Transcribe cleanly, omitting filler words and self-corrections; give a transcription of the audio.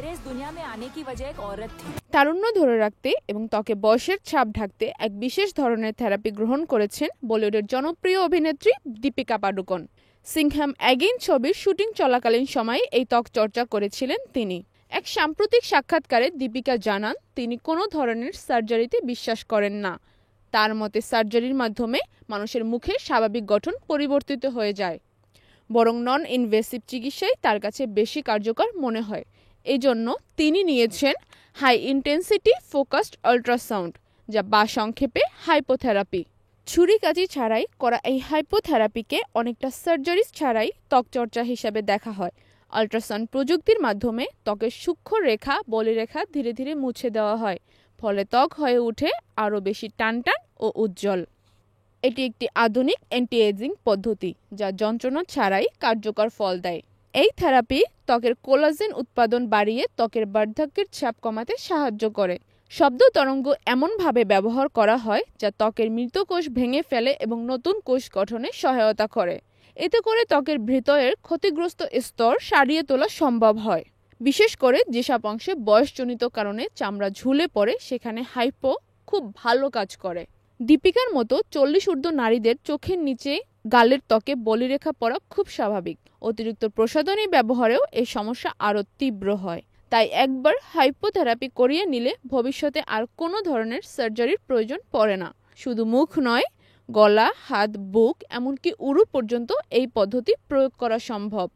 मैं इस दुनिया में आने की वजह एक औरत थी। তারুণ্য ধরে রাখতে এবং ত্বকে বয়সের ছাপ ঢাকতে এক বিশেষ ধরনের থেরাপি গ্রহণ করেছেন বলিউডের জনপ্রিয় অভিনেত্রী দীপিকা পাডুকোন। সিংহাম অ্যাগেইন ছবির শুটিং চলাকালীন সময়ে এই ত্বক চর্চা করেছিলেন তিনি। এক সাম্প্রতিক সাক্ষাৎকারে দীপিকা জানান তিনি কোনো ধরনের সার্জারিতে বিশ্বাস করেন না। তার মতে সার্জারির মাধ্যমে মানুষের মুখের স্বাভাবিক গঠন পরিবর্তিত হয়ে যায়, বরং নন ইনভেসিভ চিকিৎসাই তার কাছে বেশি কার্যকর মনে হয়। এই জন্য তিনি নিয়েছেন হাই ইন্টেন্সিটি ফোকাসড আল্ট্রাসাউন্ড, যা বা সংক্ষেপে হাইপোথেরাপি। ছুরি-কাঁচি ছাড়াই করা এই হাইপোথেরাপিকে অনেকটা সার্জারি ছাড়াই ত্বকচর্চা হিসেবে দেখা হয়। আল্ট্রাসাউন্ড প্রযুক্তির মাধ্যমে ত্বকের সূক্ষ্ম রেখা বলিরেখা ধীরে ধীরে মুছে দেওয়া হয়, ফলে ত্বক হয়ে ওঠে আরও বেশি টানটান ও উজ্জ্বল। এটি একটি আধুনিক অ্যান্টি এজিং পদ্ধতি যা যন্ত্রণা ছাড়াই কার্যকর ফল দেয়। এই থেরাপি ত্বকের কোলাজেন উৎপাদন বাড়িয়ে ত্বকের বার্ধক্যের চাপ কমাতে সাহায্য করে। শব্দ তরঙ্গ এমনভাবে ব্যবহার করা হয় যা ত্বকের মৃত কোষ ভেঙে ফেলে এবং নতুন কোষ গঠনে সহায়তা করে। এতে করে ত্বকের ভেতরের ক্ষতিগ্রস্ত স্তর সারিয়ে তোলা সম্ভব হয়। বিশেষ করে যেসব অংশে বয়সজনিত কারণে চামড়া ঝুলে পড়ে সেখানে হাইপো খুব ভালো কাজ করে। দীপিকার মতো 40 ঊর্ধ্ব নারীদের চোখের নিচে গালের ত্বকে বলিরেখা পড়া খুব স্বাভাবিক। অতিরিক্ত প্রসাধনী ব্যবহারেও এই সমস্যা আরও তীব্র হয়। তাই একবার হাইপোথেরাপি করিয়ে নিলে ভবিষ্যতে আর কোনো ধরনের সার্জারির প্রয়োজন পড়ে না। শুধু মুখ নয়, গলা, হাত, বুক এমনকি উরু পর্যন্ত এই পদ্ধতি প্রয়োগ করা সম্ভব।